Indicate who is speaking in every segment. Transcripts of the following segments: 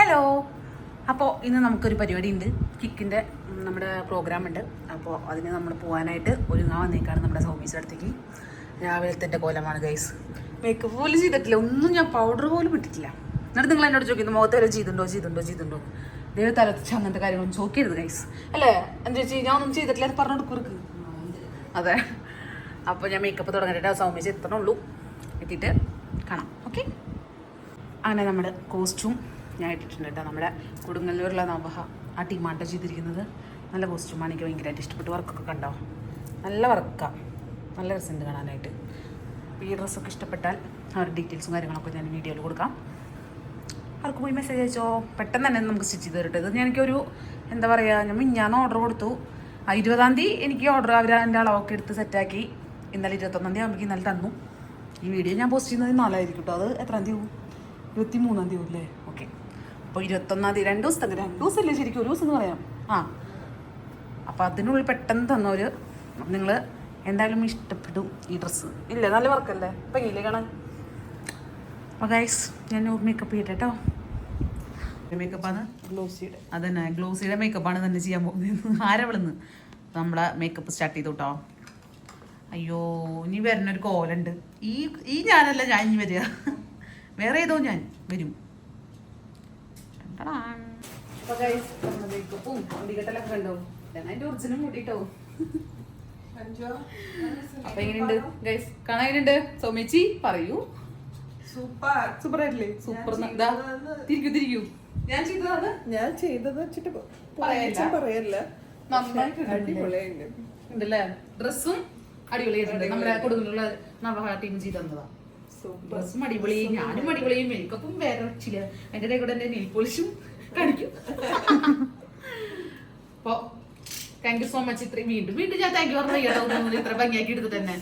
Speaker 1: Hello. അപ്പോൾ ഇന്ന് നമുക്കൊരു പരിപാടി ഉണ്ട്. കിക്കിൻ്റെ നമ്മുടെ പ്രോഗ്രാം ഉണ്ട്. അപ്പോൾ അതിന് നമ്മൾ പോകാനായിട്ട് ഒരുങ്ങാൻ വന്നേക്കാണ് നമ്മുടെ സൗമീസിൻ്റെ അടുത്തേക്ക്. രാവിലത്തെ കോലമാണ് ഗൈസ്. മേക്കപ്പ് പോലും ചെയ്തിട്ടില്ല, ഒന്നും ഞാൻ പൗഡർ പോലും ഇട്ടിട്ടില്ല. എന്നിട്ട് നിങ്ങൾ എന്നോട് ചോദിക്കുന്നു മുഖത്ത് വരെ ചെയ്തിട്ടുണ്ടോ ദൈവ തലത്തിച്ച് അങ്ങനത്തെ കാര്യങ്ങളൊന്നും ചോദിക്കരുത് ഗൈസ്. അല്ലേ എന്താ ചേച്ചി, ഞാൻ ഒന്നും ചെയ്തിട്ടില്ല അത് പറഞ്ഞു കൊടുക്കർക്ക്. അതെ, അപ്പോൾ ഞാൻ മേക്കപ്പ് തുടങ്ങിയിട്ട് സൗമീസ് എത്തണുള്ളൂ. എത്തിയിട്ട് കാണാം. ഓക്കെ, അങ്ങനെ നമ്മുടെ കോസ്റ്റ്യൂം ഞാൻ ഇട്ടിട്ടുണ്ട് കേട്ടോ. നമ്മുടെ കൊടുങ്ങല്ലൂരിലെ നവഹ ആ ടീമാട്ടോ ചെയ്തിരിക്കുന്നത്. നല്ല കോസ്റ്റ്യൂമാണ്, എനിക്ക് ഭയങ്കരമായിട്ട് ഇഷ്ടപ്പെട്ടു. വർക്കൊക്കെ കണ്ടോ, നല്ല വർക്കാണ്, നല്ല രസമുണ്ട് കാണാനായിട്ട്. അപ്പോൾ ഈ ഡ്രസ്സൊക്കെ ഇഷ്ടപ്പെട്ടാൽ അവരുടെ ഡീറ്റെയിൽസും കാര്യങ്ങളൊക്കെ ഞാൻ വീഡിയോയിൽ കൊടുക്കാം. അവർക്ക് പോയി മെസ്സേജ് അയച്ചോ, പെട്ടെന്ന് തന്നെ നമുക്ക് സ്റ്റിച്ച് ചെയ്ത് തരട്ടെ. ഇത് എനിക്കൊരു എന്താ പറയുക, ഞാൻ ഓർഡർ കൊടുത്തു. 20-ാം തീയതി എനിക്ക് ഓർഡർ അവർ എൻ്റെ അളവൊക്കെ എടുത്ത് സെറ്റാക്കി. ഇന്നലെ 21-ാം തീയതി ആകുമ്പോൾ ഇന്നലെ തന്നു. ഈ വീഡിയോ ഞാൻ പോസ്റ്റ് ചെയ്യുന്നത് 4 കേട്ടോ. അത് എത്രാം തീയതി ആവും? 23-ാം തീയതി അല്ലേ? ഓക്കെ. അപ്പോൾ 21-ാം തീയതി 2 ദിവസമല്ലേ ശരിക്കും, ഒരു ദിവസം എന്ന് പറയാം. അപ്പോൾ അതിനുള്ളിൽ പെട്ടെന്ന് തന്നവർ നിങ്ങൾ എന്തായാലും ഇഷ്ടപ്പെടും ഈ ഡ്രസ്സ്. ഇല്ലേ, നല്ല വർക്കല്ലേ, ഇപ്പം ഇല്ലേ കാണാൻ. അപ്പോൾ ഗൈസ് ഞാൻ മേക്കപ്പ് ചെയ്യട്ടെ കേട്ടോ. മേക്കപ്പാണ് ഗ്ലോസിയുടെ, അതന്നെ ഗ്ലോസിയുടെ മേക്കപ്പാണ് തന്നെ ചെയ്യാൻ പോകുന്നത്. ആരവിടുന്ന് നമ്മളെ മേക്കപ്പ് സ്റ്റാർട്ട് ചെയ്തു കേട്ടോ. അയ്യോ, ഇനി വരുന്നൊരു കോലുണ്ട്. ഈ ഞാനല്ല, ഞാൻ ഇനി വരിക, വേറെ ഏതോ ഞാൻ വരും. മേക്കപ്പും മുടികെട്ടലൊക്കെ കണ്ടോ, അതിൻ്റെ ഒറിജിനൽ മുടിട്ടോ. അപ്പൊ എങ്ങനെയുണ്ട് ഗൈസ്, കാണാൻ എങ്ങനെയുണ്ട്? സൗമ്യച്ചി പറയൂ. സൂപ്പർ ആയിട്ടില്ലേ? സൂപ്പർ. തിരിക്കൂ. ഞാൻ ചെയ്തത് പറയല്ല, ഉണ്ടല്ലേ. ഡ്രസ്സും അടിപൊളിയായിട്ടുണ്ട്. നമ്മുടെ കൊടുങ്ങലുള്ള നവഹ ടീം ചെയ്ത് തന്നതാ. ഡ്രസ്സും അടിപൊളി, ഞാനും അടിപൊളി, മേക്കപ്പും വേറെ രക്ഷയില്ല. അതിൻ്റെ ഇടയിൽ കൂടെ എൻ്റെ നെയിൽ പോളിഷും കാണിക്കും. അപ്പോൾ താങ്ക് യു സോ മച്ച്. വീണ്ടും ഞാൻ താങ്ക് യു പറഞ്ഞു ഇത്ര ഭംഗിയാക്കി എടുത്ത് തന്നെ.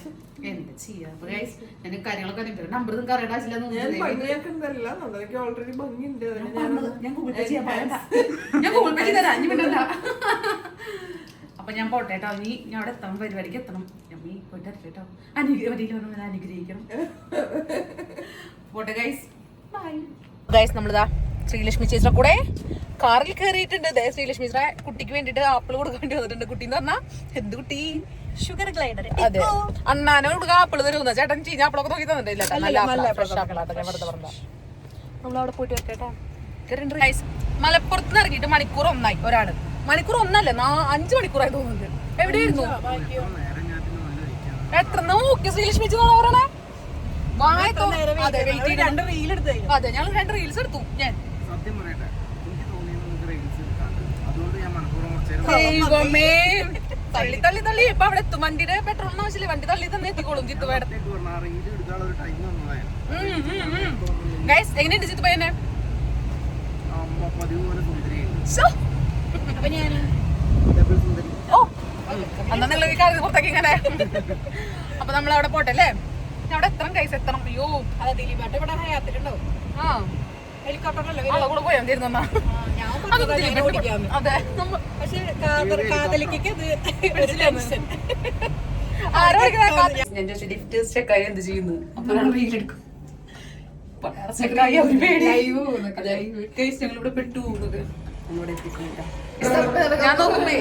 Speaker 1: എന്താ ചെയ്യാ. അപ്പൊ ഗൈസ് ഞാൻ കാര്യങ്ങളൊക്കെ നമ്പർ നിങ്ങൾക്ക് അറിയേണ്ട ആവശ്യമില്ല. ഞാൻ ഗൂഗിൾ പേ ചെയ്യാൻ പറയണ്ട, ഞാൻ ഗൂഗിൾ പേ ചെയ്തരാ. അഞ്ഞു വേണ്ട. അപ്പൊ ഞാൻ പോട്ടെ കേട്ടോ. ഇനി ഞാൻ അവിടെ എത്തണം, പരിപാടിക്ക് എത്തണം. അമ്മീ പോയിട്ട് കേട്ടോ. അനുഗ്രഹിക്കണം. പോട്ടെ ഗൈസ്, ബൈ. ഗൈസ് നമ്മളിതാ ശ്രീലക്ഷ്മി ചേച്ചിയുടെ കൂടെ കാറിൽ കയറിയിട്ടുണ്ട്. ശ്രീലക്ഷ്മി ചേച്ചിയുടെ കുട്ടിക്ക് വേണ്ടിട്ട് ആപ്പിൾ കൊടുക്കാൻ വേണ്ടി വന്നിട്ടുണ്ട്. കുട്ടി എന്ന് പറഞ്ഞാ എന്ത് കുട്ടി? Sugar glider. അതെ, അണ്ണാനോ കൊടുക്കുക ആപ്പിൾ തരുന്ന ചേട്ടൻ ചീഞ്ഞ ആപ്പിളൊക്കെ നോക്കി തന്നിട്ടില്ല. ഫ്രഷ് ആപ്പിളാട്ടോ ഞാൻ വെറുതെ പറഞ്ഞ. നമ്മളവിടെ പോയിട്ട് വരട്ടെ. മലപ്പുറത്ത് നിന്ന് ഇറങ്ങിയിട്ട് മണിക്കൂർ 1 ഒരാള്. മണിക്കൂർ 1 5 മണിക്കൂറായി തോന്നുന്നുണ്ട്. എവിടെയായിരുന്നു? എത്ര നോക്കി ശ്രീലക്ഷ്മി പറഞ്ഞേ. അതെ, ഞങ്ങൾ 2 റീൽസ് എടുത്തു. ഞാൻ ദൈവമേ, തള്ളി ഇപ്പൊ അവിടെ എത്തും. വണ്ടിയുടെ പെട്രോളിന് ആവശ്യമില്ല, വണ്ടി തള്ളി തന്നെ എത്തിക്കോളും. ജിത്തു വേണം. ഗൈസ് എങ്ങനെയുണ്ട് ജിത്തു പയ്യനെ? എന്നാ നിങ്ങൾ ഈ കാര്യം പുറത്തേക്ക് ഇങ്ങനെ. അപ്പൊ നമ്മളവിടെ പോട്ടെ അല്ലേ? അവിടെ എത്തണം ഗൈസ്, എത്തണം. അയ്യോ, ഹെലികോപ്റ്ററിലല്ലേ കൂടെ പോയാൽ തീരുന്ന. അതെ, ഞാൻ ലിഫ്റ്റ് സ്റ്റെക്കായി എന്ത് ചെയ്യുന്നു. ഞങ്ങളിവിടെ പെട്ടു. ഞാൻ നോക്കുമ്പേ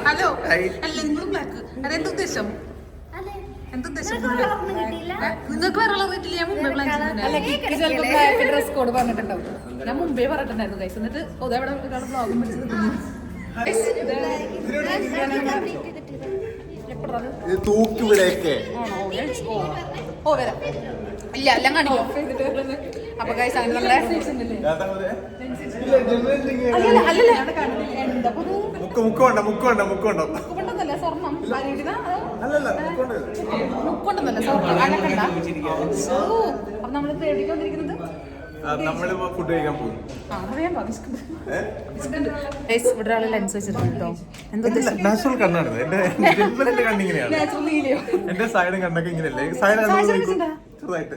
Speaker 1: ഹലോ അല്ല, നിങ്ങളും ബ്ലാക്ക്. അതെന്ത് ഉദ്ദേശം? നിങ്ങൾക്ക് വേറെ അറിയിട്ടില്ല. ഞാൻ മുമ്പേ പ്ലാൻ ഞാൻ മുമ്പേ പറഞ്ഞിട്ടുണ്ടായിരുന്നു ഗൈസ്. എന്നിട്ട് ഇവിടെ ബ്ലോഗും വരാം. ഇല്ല, എല്ലാം കാണിക്കും. അപ്പൊ ഗൈസ് അങ്ങനെ നമ്മുടെ മുക്കുകൊണ്ടെന്നല്ല സ്വർണം മുക്കുകൊണ്ടെന്നല്ല സ്വർണം അനക്കണ്ട. അപ്പൊ നമ്മൾ എവിടേക്ക് വന്നിരിക്കുന്നത്?
Speaker 2: ഫുഡ് കഴിക്കാൻ പോകും.
Speaker 1: ഇവിടെ ഒരാള് ലെൻസ് വെച്ചിട്ടുണ്ടോ?
Speaker 2: നാച്ചുറൽ കണ്ണാണ് എന്റെ കണ്ണിങ്ങനെയാണ്. എന്റെ സൈഡും കണ്ണൊക്കെ ഇങ്ങനെയല്ലേ? ചെറുതായിട്ട്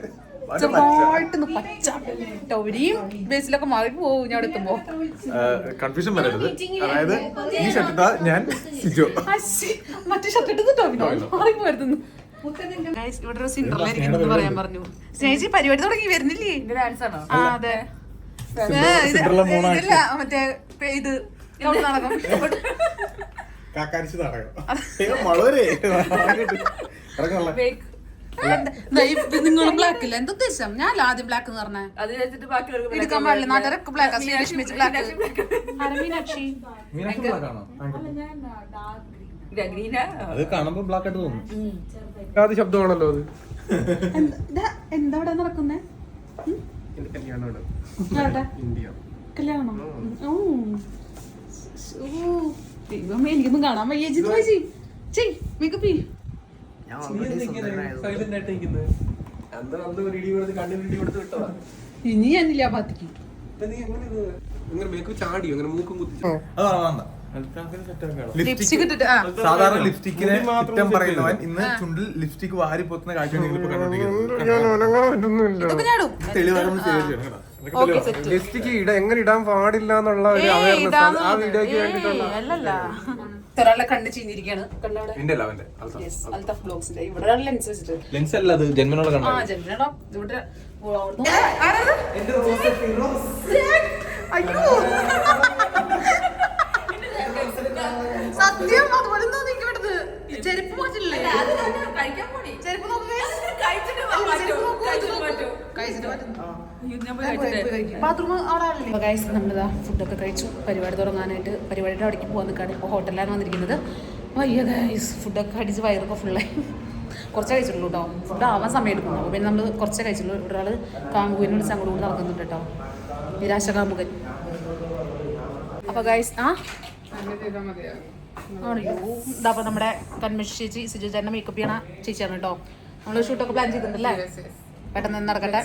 Speaker 1: പച്ച ടൗരിയും ബേസിലൊക്കെ മാറി പോകും. ഞാൻ അവിടെ എത്തുമ്പോ
Speaker 2: കൺഫ്യൂഷൻ വരരുത്. അതായത് ഈ ഷർട്ട് ഞാൻ സിജോ,
Speaker 1: മറ്റേ ഷർട്ട് ഇട്ടത് ടോവിനോ മാറിപ്പോയിരുന്നു. ഇവിടെ ഒരു സിൻഡ്രലായിരിക്കും പറയാൻ പറഞ്ഞു. സ്നേഹിച്ച് പരിപാടി തുടങ്ങി വരുന്നില്ലേ? അതെ, ഇല്ല മറ്റേ ഇത് നടക്കും
Speaker 2: കാക്കാരിച്ച് നടക്കാം വളരെ
Speaker 1: നിങ്ങളും ബ്ലാക്ക് ഇല്ല എന്താ ഉദ്ദേശം ഞാൻ ആദ്യം ബ്ലാക്ക് എന്ന് പറഞ്ഞേ എടുക്കാൻ പാടില്ല നാട്ടുകാരൊക്കെ ബ്ലാക്ക് മീനാക്ഷി
Speaker 2: അത് കാണുമ്പോ ബ്ലാക്ക് ആയിട്ട് തോന്നുന്നു.
Speaker 3: അത് ശബ്ദമാണല്ലോ അത്.
Speaker 1: എന്താ ഇവിടെ നടക്കുന്നേ കല്യാണം ദൈവമേ എനിക്കൊന്നും കാണാൻ വയ്യ മേക്കപ്പ് ഇനി ഞാനില്ല ആ ഭാഗത്തേക്ക്
Speaker 3: ചാടി അങ്ങനെ മൂക്കും കുത്തി.
Speaker 1: ലിപ്സ്റ്റിക് ഇട്ടിട്ട്
Speaker 2: സാധാരണ ലിപ്സ്റ്റിക്കിനെ കുറ്റം പറയുന്നവൻ ഇന്ന് ചുണ്ടിൽ ലിപ്സ്റ്റിക് വാരി പൊത്തുന്ന കാഴ്ചയാണ് നിങ്ങൾ ഇപ്പൊ കണ്ടോണ്ടിരിക്കുന്നത്.
Speaker 3: ലിപ്സ്റ്റിക് എങ്ങനെ ഇടാൻ പാടില്ല എന്നുള്ള ഒരു അവയർനെസ് ആ വീഡിയോക്ക് വേണ്ടിയിട്ടുള്ള.
Speaker 1: ഒരാളെ കണ്ണ് ചീഞ്ഞിരിക്കാണ് ഇവിടെ ലെൻസ് വെച്ചിട്ട്
Speaker 2: ലെൻസ് അല്ല അത് ജന്മനോട് കണ്ടു.
Speaker 1: ജന്മനോ ഇവിടെ അയ്യോ സത്യം അതുപോലെ ചെരുപ്പ് മാറ്റില്ലേ ചെരുപ്പ് ബാത്റൂം അവിടെ ഗൈസ് നമ്മളിതാ ഫുഡൊക്കെ കഴിച്ചു. പരിപാടി തുടങ്ങാനായിട്ട് പരിപാടിയുടെ അവിടേക്ക് പോകാൻ നിൽക്കാണ്. ഇപ്പോൾ ഹോട്ടലിലാണ് വന്നിരിക്കുന്നത്. വയ്യ ഗൈസ് ഫുഡൊക്കെ അടിച്ച് വയറൊക്കെ ഫുള്ളായി. കുറച്ചേ കഴിച്ചിട്ടുള്ളൂ കേട്ടോ. ഫുഡ് ആവാൻ സമയം എടുക്കുന്നു. അപ്പോൾ പിന്നെ നമ്മൾ കുറച്ചേ കഴിച്ചുള്ളൂ. ഇവിടെ ഒരാൾ കാമുകനെ വിളിച്ച് അങ്ങോട്ട് കൂടി നടക്കുന്നുണ്ട് കേട്ടോ. നിരാശ കാമുകൻ. അപ്പോൾ ഗൈസ് അറിയോ ഇതാ നമ്മുടെ കൺമിഷ് ചേച്ചി സിജു ചേട്ടൻ്റെ മേക്കപ്പ് ചെയ്യണ ചേച്ചിയാണ് കേട്ടോ. നമ്മൾ ഷൂട്ടൊക്കെ പ്ലാൻ ചെയ്തിട്ടുണ്ടല്ലേ? പെട്ടെന്ന് നടക്കട്ടെ.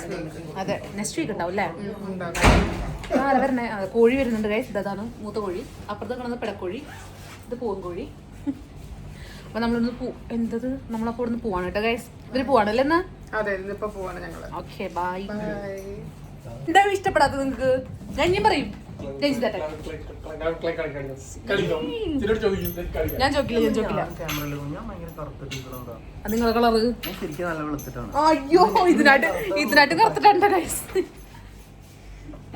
Speaker 1: അതെ നെക്സ്റ്റ് വീക്ക് ഉണ്ടാവും അല്ലേ? ആരെ വരണേ? കോഴി വരുന്നുണ്ട് ഗൈസ്. ഇതാണ് മൂത്ത കോഴി. അപ്പുറത്ത് കിടന്നത് പിടക്കോഴി. ഇത് പൂവൻ കോഴി. അപ്പൊ നമ്മളിന്ന് എന്തത് നമ്മളപ്പോൾ ഇവിടുന്ന് പോവാണ് കേട്ടോ ഗൈസ്. ഇതിന് പോവാണല്ലേ എന്നാ? Okay bye. എന്താ ഇഷ്ടപ്പെടാത്തത് നിങ്ങൾക്ക്? ഞാൻ ഇനിയും പറയും. ഞാൻ ചോദിക്കില്ല. നിങ്ങളെ കളറ് അയ്യോ ഇതിനായിട്ട് കറുത്തിട്ടുണ്ട് ഗൈസ്.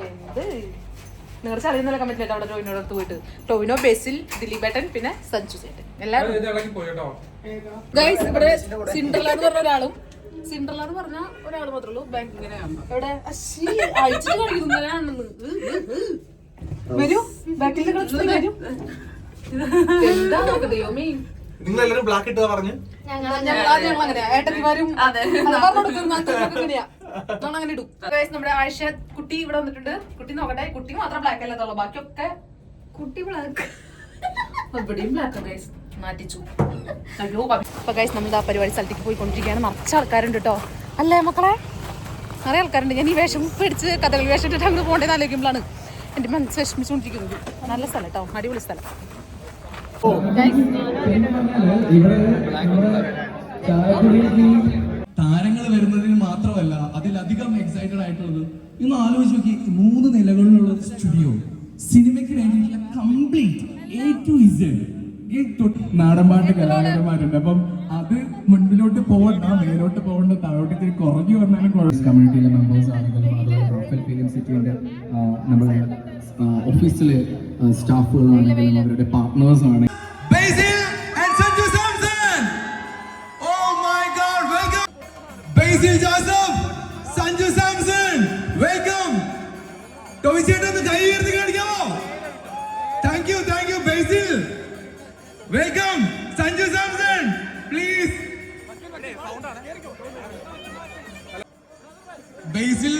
Speaker 1: എന്ത് നിങ്ങൾ ചറിയുന്ന കമന്റില്ല അവിടെ ടോവിനോട് അടുത്ത് പോയിട്ട്. ടോവിനോ, ബേസിൽ, ദിലീപേട്ടൻ, പിന്നെ സഞ്ജു ചേട്ടൻ എല്ലാവരും ഗൈസ്. ഇവിടെ സിൻഡ്രല്ല എന്ന് പറഞ്ഞ ഒരാളും സിൻഡ്രല്ല എന്ന് പറഞ്ഞ ഒരാൾ മാത്രമേ ഉള്ളൂ. ബാങ്കിങ്ങനെ എവിടെ അയച്ചിട്ട് കാണിക്കുന്നു. വരൂ ബാക്കിൽ വരും. എന്താ നോക്ക് ദൈവമേ.
Speaker 2: നിങ്ങളെല്ലാരും ബ്ലാക്ക് ഇട്ടാ പറഞ്ഞു.
Speaker 1: ഞങ്ങൾ അങ്ങനെ ഏട്ടന്മാരും അങ്ങനെ ഇടും. നമ്മുടെ ആയിഷ കുട്ടി ഇവിടെ വന്നിട്ടുണ്ട്. കുട്ടി നോക്കട്ടെ. കുട്ടി മാത്രം ബ്ലാക്ക് അല്ലാത്തുള്ളൂ. ബാക്കിയൊക്കെ കുട്ടി ബ്ലാക്ക്. ഇവിടെയും ബ്ലാക്ക് ഗൈസ് മാറ്റിച്ചു. അയ്യോ അപ്പൊ ഗൈസ് നമ്മൾ ആ പരിപാടി സ്ഥലത്തേക്ക് പോയിക്കൊണ്ടിരിക്കുകയാണ്. നിറച്ച ആൾക്കാരുണ്ട് കേട്ടോ. അല്ലേ മക്കളെ? നിറയെ ആൾക്കാരുണ്ട്. ഞാൻ ഈ വേഷം പിടിച്ച് കഥകളി വേഷം ഇട്ടിട്ട് അങ്ങ് പോകേണ്ടത് ആലോചിക്കുമ്പോഴാണ് എന്റെ മനസ്സ് വിഷമിച്ചുകൊണ്ടിരിക്കുന്നത്. നല്ല സ്ഥലം കേട്ടോ. അടിപൊളി സ്ഥലം.
Speaker 4: താരങ്ങൾ വരുന്നതിന് മാത്രമല്ല അതിലധികം എക്സൈറ്റഡ് ആയിട്ടുള്ളത് ഇന്ന് ആലോചിച്ച് നോക്കി. 3 നിലകളിലുള്ള സ്റ്റുഡിയോ സിനിമയ്ക്ക് വേണ്ടിയിട്ടുള്ള കംപ്ലീറ്റ് A to Z നാടൻപാട്ട് കലാകാരന്മാരുണ്ട്. അപ്പം അത് മുൻപിലോട്ട് പോകണ്ട, മേലോട്ട് പോകണ്ട, താഴോട്ട് ഇത്തിരി കുറഞ്ഞു വന്നാലും കമ്മ്യൂണിറ്റിയിലെ മെമ്പേഴ്സ് ആണെങ്കിലും അതുപോലെ റോഫൽ ഫിലിം സിറ്റിയുടെ നമ്മുടെ ഓഫീസിലെ സ്റ്റാഫുകളാണെങ്കിലും അവരുടെ പാർട്ട്നേഴ്സ് ആണ്.
Speaker 5: Basil and Sanju Samson. Oh my God, welcome. Basil Joseph, Sanju Samson, welcome. ടോയ്ച്ചേട്ടൻ ഒന്ന് കൈ ഉയർത്തി കാണിക്കാമോ? Thank you, Basil. Welcome, Sanju Samson, please. Basil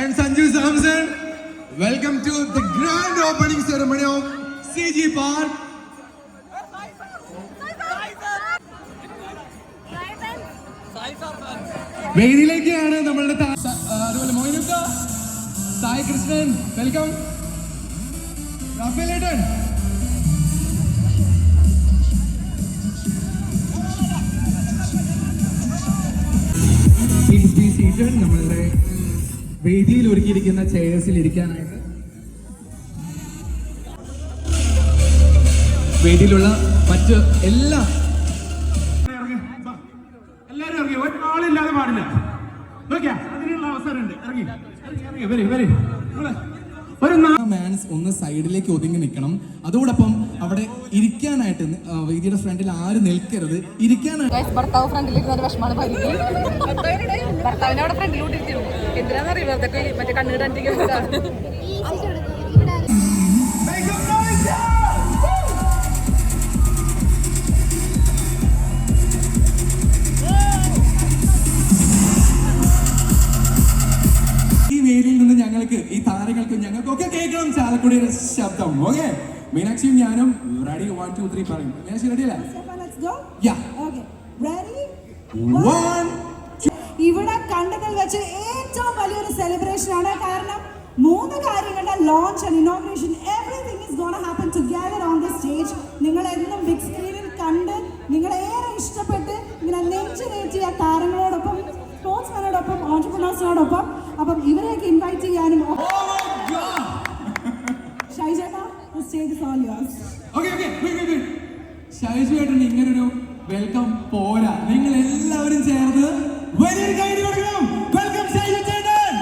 Speaker 5: and Sanju Samson, welcome to the grand opening ceremony of CG Park. വേദിയിലേക്കാണ് നമ്മളുടെ അതുപോലെ മോയിനുക്ക, Sai Krishnan, welcome. റാഫേലേട്ടൻ, നമ്മളുടെ വേദിയിൽ ഒരുക്കിയിരിക്കുന്ന ചെയർസിൽ ഇരിക്കാനായിട്ട് വേദിയിലുള്ള മറ്റ് എല്ലാവരും ഇറങ്ങി. ഒരാളില്ലാതെ പാടില്ല. നോക്കിയാ അതിനുള്ള അവസരമുണ്ട്. ഇറങ്ങി വരി
Speaker 4: മാൻസ് ഒന്ന് സൈഡിലേക്ക് ഒതുങ്ങി നിൽക്കണം. അതോടൊപ്പം അവിടെ ഇരിക്കാനായിട്ട് വേദിയുടെ ഫ്രണ്ടിൽ ആരും നിൽക്കരുത്. ഇരിക്കാനായിട്ട്
Speaker 1: ഭർത്താവ് ഫ്രണ്ടിലിരുന്ന വിഷമാണ് ഭർത്താവിനെ അവിടെ ഫ്രണ്ടിലോട്ട് ഇരിക്കുന്നു. എന്തിനാണെന്നറിയാം, വെറുതെ മറ്റേ കണ്ണീടാൻ.
Speaker 4: വേദിയിൽ നിന്ന് ഞങ്ങൾക്ക് ഈ താരങ്ങൾക്ക് ഞങ്ങൾക്കൊക്കെ കേൾക്കണം ചാലക്കുടിയുടെ ശബ്ദം. ഓക്കെ, മീനാക്ഷിയും ഞാനും റെഡി 1 2 3 പറയും. മീനാക്ഷി റെഡി അല്ലേ?
Speaker 6: ഇവിടെ കണ്ടതിൽ വെച്ച് ഏറ്റവും വലിയൊരു സെലിബ്രേഷൻ ആണ്. കാരണം 3 കാര്യങ്ങളുടെ launch and inauguration everything is gonna happen together on the stage. നിങ്ങൾ എന്നും ബിഗ് സ്ക്രീനിൽ കണ്ട് നിങ്ങളേറെ ഇഷ്ടപ്പെട്ട് ഇങ്ങനെ നെഞ്ചിലേറ്റിയ താരങ്ങളോടൊപ്പം, സ്പോർട്സ്മാനോടൊപ്പം, ഓൺട്രപ്രണേഴ്സിനോടൊപ്പം, അപ്പം ഇവരെയൊക്കെ ഇൻവൈറ്റ് ചെയ്യാനും ഷൈജേട്ടാ, the stage is all yours.
Speaker 4: Shaiju ഏട്ടൻ ഇങ്ങനൊരു വെൽക്കം പോരാ. നിങ്ങൾ എല്ലാവരും ചേർന്ന് വലിയൊരു കൈ കൊടുക്കണം. വെൽക്കം ഷൈജു ചേട്ടൻ.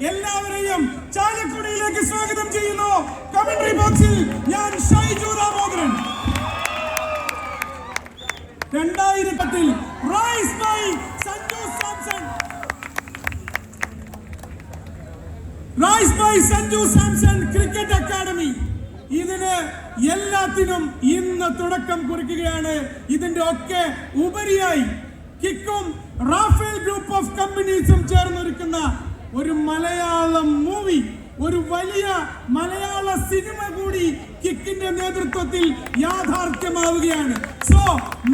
Speaker 5: എല്ലാവരെയും ചാലക്കുടിയിലേക്ക് സ്വാഗതം ചെയ്യുന്നു. കമന്ററി ബോക്സിൽ ഞാൻ Shaiju Damodaran. 2010 rise by Sanju Samson. Rise by Sanju Samson cricket academy. ഇതിന് എല്ലാത്തിനും ഇന്ന് തുടക്കം കുറിക്കുകയാണ്. ഇതിന്റെ ഒക്കെ ഉപരിയായി കിക്കും റാഫേൽ ഗ്രൂപ്പ് ഓഫ് കമ്പനീസും ചേർന്നൊരുക്കുന്ന ഒരു മലയാളം മൂവി, ഒരു വലിയ മലയാള സിനിമ കൂടി കിക്കിന്റെ നേതൃത്വത്തിൽ യാഥാർത്ഥ്യമാവുകയാണ്. സോ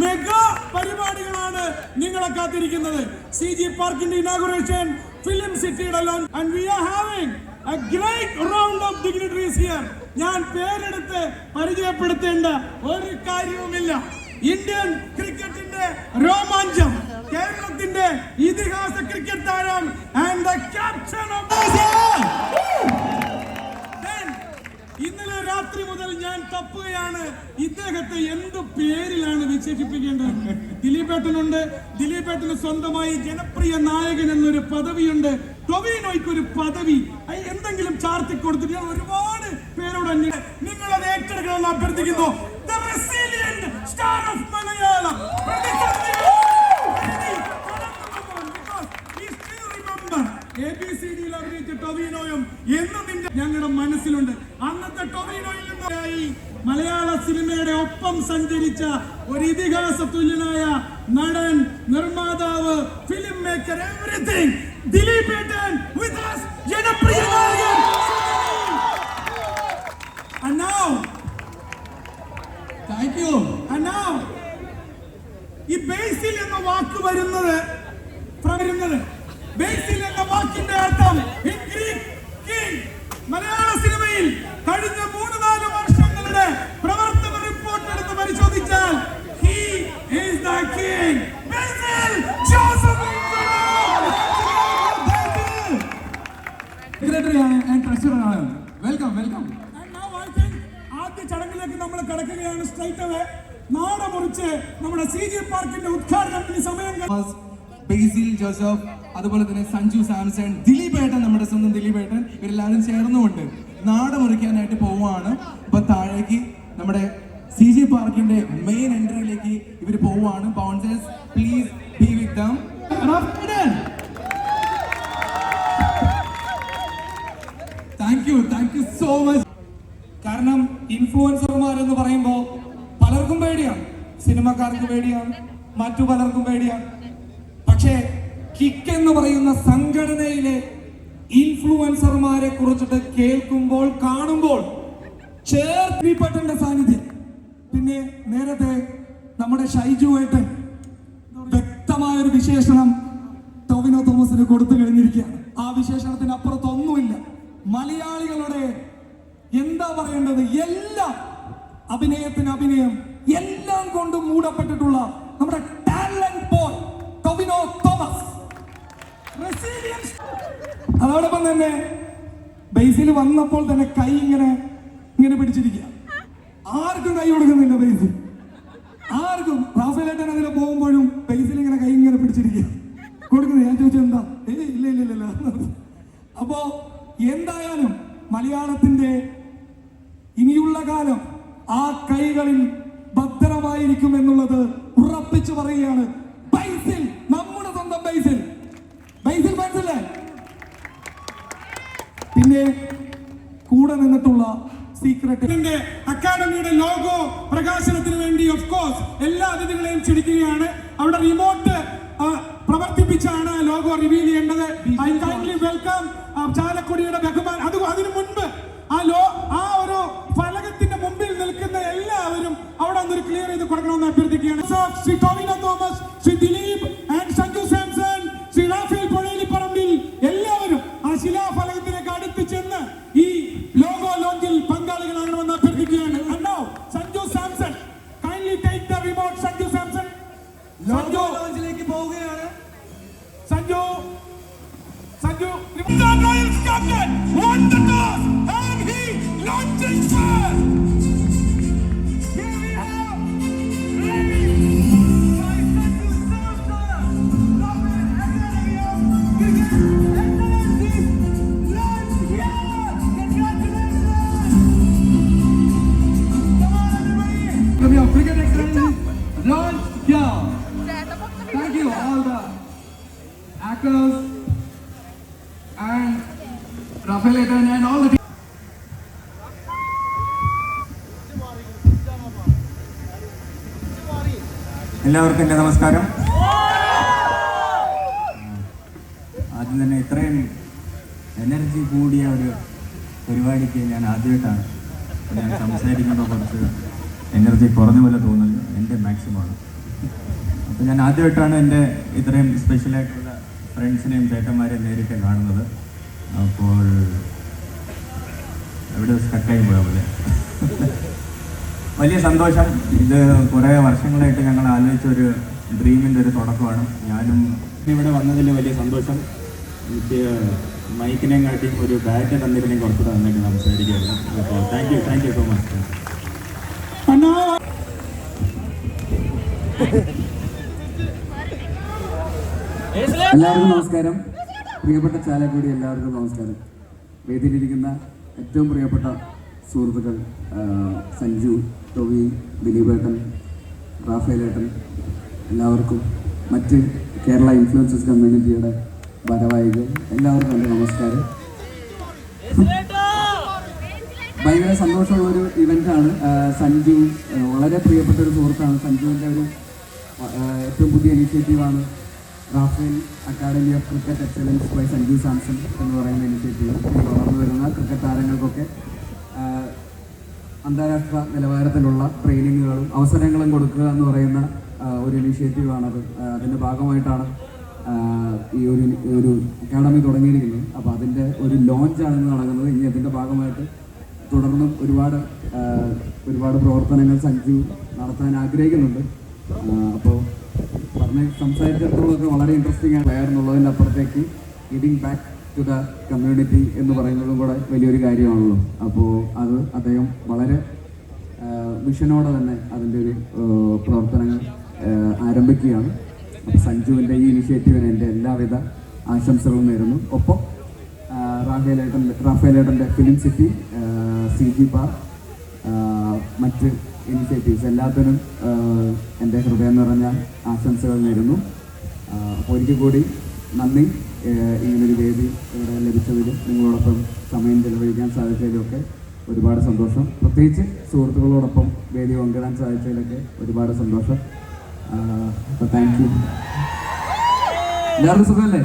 Speaker 5: മെഗാ പരിപാടികളാണ് നിങ്ങളെ കാത്തിരിക്കുന്നത്. CG പാർക്കിന്റെ ഇനാഗുറേഷൻ, ഫിലിം സിറ്റിയുടെ launch, and we are having a great round of dignitaries here. ഞാൻ പേരെടുത്ത് പരിചയപ്പെടുത്തേണ്ട ഒരു കാര്യവുമില്ല. ഇന്ത്യൻ ക്രിക്കറ്റിന്റെ രോമാഞ്ചം, കേരളത്തിന്റെ ഇതിഹാസ ക്രിക്കറ്റ് താരം ആൻഡ് ദ ക്യാപ്റ്റൻ ഓഫ് ഇന്നലെ രാത്രി മുതൽ ഞാൻ തപ്പുകയാണ് ഇദ്ദേഹത്തെ എന്ത് പേരിലാണ് വിശേഷിപ്പിക്കേണ്ടത്. ദിലീപേട്ടനുണ്ട്. ദിലീപേട്ടന് സ്വന്തമായി ജനപ്രിയ നായകൻ എന്നൊരു പദവിയുണ്ട്. ടൊവിനോയ്ക്ക് ഒരു പദവി എന്തെങ്കിലും ചാർത്തി കൊടുത്തിട്ട് ഞാൻ ഒരുപാട് പേരോട് നിങ്ങളത് ഏറ്റെടുക്കണമെന്ന് അഭ്യർത്ഥിക്കുന്നു. The resilient star of Malayalam. ABCDയിൽ അഭിനയിച്ച ടൊവിനോയും എന്നും ഞങ്ങളുടെ മനസ്സിലുണ്ട്. അന്നത്തെ ടൊവിനോയിൽ നിന്നായി മലയാള സിനിമയുടെ ഒപ്പം സഞ്ചരിച്ച ഒരു ഇതിഹാസ തുല്യനായ നടൻ, നിർമ്മാതാവ്, ഫിലിം മേക്കർ, എവരിതിങ് ദിലീപേട്ടൻ with us, ജനപ്രിയ നായകൻ. And now, thank you. And now, ഈ ബേസിൽ എന്ന വാക്ക് വരുന്നത് ബേസിൽ എന്ന വാക്കിന്റെ അർത്ഥം in Greek king. മലയാള സിനിമയിൽ കഴിഞ്ഞ 3-4 വർഷങ്ങളുടെ പ്രവർത്തന റിപ്പോർട്ട് എടുത്ത് പരിശോധിച്ചാൽ he is the king. Basil Joseph
Speaker 4: secretary and treasurer ആണ്. വെൽക്കം.
Speaker 5: ആദ്യ ചടങ്ങിലേക്ക് നമ്മൾ കടക്കുകയാണ്. സ്ട്രൈറ്റ് അവേ നാട മുറിച്ച് നമ്മുടെ CG പാർക്കിന്റെ ഉദ്ഘാടനത്തിന് സമയം.
Speaker 4: ബേസിൽ ജോസഫ്, അതുപോലെ തന്നെ സഞ്ജു സാംസൺ, ദിലീപേട്ടൻ, നമ്മുടെ സ്വന്തം ദിലീപേട്ടൻ, ഇവരെല്ലാവരും ചേർന്നുകൊണ്ട് നാട് മുറിക്കാനായിട്ട് പോവുകയാണ്. അപ്പൊ താഴേക്ക് നമ്മുടെ CG പാർക്കിന്റെ മെയിൻ എൻട്രിയിലേക്ക് ഇവർ പോവുകയാണ്. Bouncers please be with dum. Thank you so much.
Speaker 5: കാരണം ഇൻഫ്ലുവൻസർമാർ എന്ന് പറയുമ്പോൾ പലർക്കും പേടിയാണ്. സിനിമക്കാർക്ക് പേടിയാണ്, മറ്റു പലർക്കും പേടിയാണ്. പക്ഷേ കിക്ക് എന്ന് പറയുന്ന സംഘടനയിലെ ഇൻഫ്ലുവൻസർമാരെ കുറിച്ചിട്ട് കേൾക്കുമ്പോൾ, കാണുമ്പോൾ ചേർത്തിപ്പെട്ടന്റെ സാന്നിധ്യം, പിന്നെ നേരത്തെ നമ്മുടെ ഷൈജു ഏട്ടൻ വ്യക്തമായൊരു വിശേഷണം ടൊവിനോ തോമസിന് കൊടുത്തു കഴിഞ്ഞിരിക്കുകയാണ്. ആ വിശേഷണത്തിന് അപ്പുറത്തൊന്നുമില്ല. മലയാളികളുടെ എന്താ പറയേണ്ടത്, എല്ലാം അഭിനയത്തിന് അഭിനയം, എല്ലാം കൊണ്ടും മൂടപ്പെട്ടിട്ടുള്ള നമ്മുടെ ടാലന്റ് ബോയ് ടൊവിനോ തോമസ്. അതോടൊപ്പം തന്നെ ബേസിൽ വന്നപ്പോൾ തന്നെ കൈ ഇങ്ങനെ പിടിച്ചിരിക്കുക. ആർക്കും കൈ കൊടുക്കുന്നില്ല ബേസിൽ, ആർക്കും. റാഫേലേട്ടൻ അതിൽ പോകുമ്പോഴും ബേസിൽ ഇങ്ങനെ കൈ പിടിച്ചിരിക്കുക, കൊടുക്കുന്നില്ല.
Speaker 4: ഞാൻ ചോദിച്ചു എന്താ, ഇല്ല ഇല്ല ഇല്ല. അപ്പോ എന്തായാലും മലയാളത്തിന്റെ ഇനിയുള്ള കാലം ആ കൈകളിൽ ഭദ്രമായിരിക്കും എന്നുള്ളത് ഉറപ്പിച്ചു പറയുകയാണ്. ബൈസിൽ, നമ്മുടെ സ്വന്തം ബൈസിൽ മനസ്സിലെ പിന്നെ കൂടെ നിന്നിട്ടുള്ള സീക്രട്ട്
Speaker 5: അക്കാഡമിയുടെ ലോഗോ പ്രകാശനത്തിന് വേണ്ടി ഓഫ് കോഴ്സ് എല്ലാ അതിഥികളെയും ക്ഷണിക്കുകയാണ്. അവിടെ റിമോട്ട് പ്രവർത്തിപ്പിച്ചാണ് ലോഗോ റിവീൽ ചെയ്യേണ്ടത്. ഐ കൈൻഡ്ലി വെൽക്കം ചാലക്കുടിയുടെ ബഹുമാൻ. അതിനു മുൻപ് ആ ഒരു ഫലകത്തിന്റെ മുമ്പിൽ നിൽക്കുന്ന എല്ലാവരും അവിടെ ഒന്ന് ക്ലിയർ ചെയ്ത് കൊടുക്കണമെന്ന് അഭ്യർത്ഥിക്കുകയാണ്. ശ്രീ ടോവിനോ തോമസ്, ശ്രീ ദിലീപ് ആൻഡ് സഞ്ജു സാംസൺ, ശ്രീ റാഫേൽ പൊഴേലിപ്പറമ്പിൽ എല്ലാവരും ആ ശിലാഫലകത്തിലേക്ക് അടുത്ത് ചെന്ന് ഈ ലോഗോ ലോഞ്ചിൽ പങ്കാളികളാകണമെന്ന് അഭ്യർത്ഥിക്കുകയാണ്. Sanju Samson, kindly take the remote. Sanju Samson logo ലോഞ്ചിലേക്ക് പോവുകയാണ്. Sanju Royals captain won the toss and he launches first. Here we are, ready by Sanju Samson, Robin Academy of Cricket Excellency, launch here. Congratulations. Come on everybody. Of Cricket Excellency, launch here. Thank you all the actors and Rafael Etan and all the team.
Speaker 7: എല്ലാവർക്കും എൻ്റെ നമസ്കാരം. ആദ്യം തന്നെ ഇത്രയും energy കൂടിയ ഒരു പരിപാടിക്ക് ഞാൻ ആദ്യമായിട്ടാണ് ഞാൻ സംസാരിക്കുമ്പോൾ കുറച്ച് എനർജി കുറഞ്ഞ പോലെ തോന്നുന്നത് എൻ്റെ മാക്സിമമാണ്. അപ്പോൾ ഞാൻ ആദ്യമായിട്ടാണ് എൻ്റെ ഇത്രയും സ്പെഷ്യലായിട്ടുള്ള ഫ്രണ്ട്സിനെയും ചേട്ടന്മാരെയും നേരിട്ട് കാണുന്നത്. അപ്പോൾ എവിടെ സ്റ്റക്കായി പോയ പോലെ വലിയ സന്തോഷം. ഇത് കുറേ വർഷങ്ങളായിട്ട് ഞങ്ങൾ ആലോചിച്ച ഒരു ഡ്രീമിൻ്റെ ഒരു തുടക്കമാണ്. ഞാനും ഇവിടെ വന്നതിൽ വലിയ സന്തോഷം. എനിക്ക് മൈക്കിനെയും കാട്ടിയും ഒരു ബാറ്റ് തന്നിരുന്നെങ്കിൽ കുറച്ചുകൂടെ നന്നായിട്ട് സംസാരിക്കുമായിരുന്നു. അപ്പോൾ താങ്ക് യു സോ മച്ച്.
Speaker 8: എല്ലാവർക്കും നമസ്കാരം. പ്രിയപ്പെട്ട ചാലക്കുടി എല്ലാവർക്കും നമസ്കാരം. വേദിയിലിരിക്കുന്ന ഏറ്റവും പ്രിയപ്പെട്ട സുഹൃത്തുക്കൾ സഞ്ജു, ടോവി, ദിലീപേട്ടൻ, റാഫേലേട്ടൻ, എല്ലാവർക്കും മറ്റ് കേരള ഇൻഫ്ലുവൻസേഴ്സ് കമ്മ്യൂണിറ്റിയുടെ ഭാരവാഹികൾ എല്ലാവർക്കും എൻ്റെ നമസ്കാരം. ഭയങ്കര സന്തോഷമുള്ളൊരു ഇവൻ്റാണ്. സഞ്ജു വളരെ പ്രിയപ്പെട്ട ഒരു സുഹൃത്താണ്. സഞ്ജുവിൻ്റെ ഒരു ഏറ്റവും പുതിയ ഇനീഷ്യേറ്റീവാണ് Raphael academy of cricket excellence by Sanju Samson എന്ന് പറയുന്ന ഇനിഷ്യേറ്റീവ്. വളർന്നു വരുന്ന ക്രിക്കറ്റ് താരങ്ങൾക്കൊക്കെ അന്താരാഷ്ട്ര നിലവാരത്തിലുള്ള ട്രെയിനിങ്ങുകളും അവസരങ്ങളും കൊടുക്കുക എന്ന് പറയുന്ന ഒരു ഇനീഷ്യേറ്റീവാണത്. അതിൻ്റെ ഭാഗമായിട്ടാണ് ഈ ഒരു അക്കാഡമി തുടങ്ങിയിരിക്കുന്നത്. അപ്പോൾ അതിൻ്റെ ഒരു ലോഞ്ചാണ് ഇന്ന് നടക്കുന്നത്. ഇനി അതിൻ്റെ ഭാഗമായിട്ട് തുടർന്നും ഒരുപാട് പ്രവർത്തനങ്ങൾ സഞ്ജു നടത്താൻ ആഗ്രഹിക്കുന്നുണ്ട്. അപ്പോൾ സംസാരിച്ചിടത്തോളമൊക്കെ വളരെ ഇൻട്രസ്റ്റിംഗ് ആണ്. പ്ലെയർ എന്നുള്ളതിൻ്റെ അപ്പുറത്തേക്ക് giving back to the community എന്ന് പറയുന്നതും കൂടെ വലിയൊരു കാര്യമാണല്ലോ. അപ്പോൾ അത് അദ്ദേഹം വളരെ വിഷനോടെ തന്നെ അതിൻ്റെ ഒരു പ്രവർത്തനങ്ങൾ ആരംഭിക്കുകയാണ്. അപ്പോൾ സഞ്ജുവിൻ്റെ ഈ ഇനിഷ്യേറ്റീവിന് എൻ്റെ എല്ലാവിധ ആശംസകളും നേരുന്നു. ഒപ്പം റാഫേലേട്ടൻ്റെ ഫിലിം സിറ്റി, CG പാർക്ക്, മറ്റ് ഇനിഷ്യേറ്റീവ്സ് എല്ലാത്തിനും എൻ്റെ ഹൃദയം നിറഞ്ഞ ആശംസകൾ നേരുന്നു. ഒരിക്കൽ കൂടി നന്ദി. ഇങ്ങനൊരു വേദി ഇവിടെ ലഭിച്ചതിലും നിങ്ങളോടൊപ്പം സമയം ചെലവഴിക്കാൻ സാധിച്ചതിലൊക്കെ ഒരുപാട് സന്തോഷം. പ്രത്യേകിച്ച് സുഹൃത്തുക്കളോടൊപ്പം വേദി പങ്കിടാൻ സാധിച്ചതിലൊക്കെ ഒരുപാട് സന്തോഷം. അപ്പോൾ താങ്ക് യു. എല്ലാവർക്കും സുഖമല്ലേ?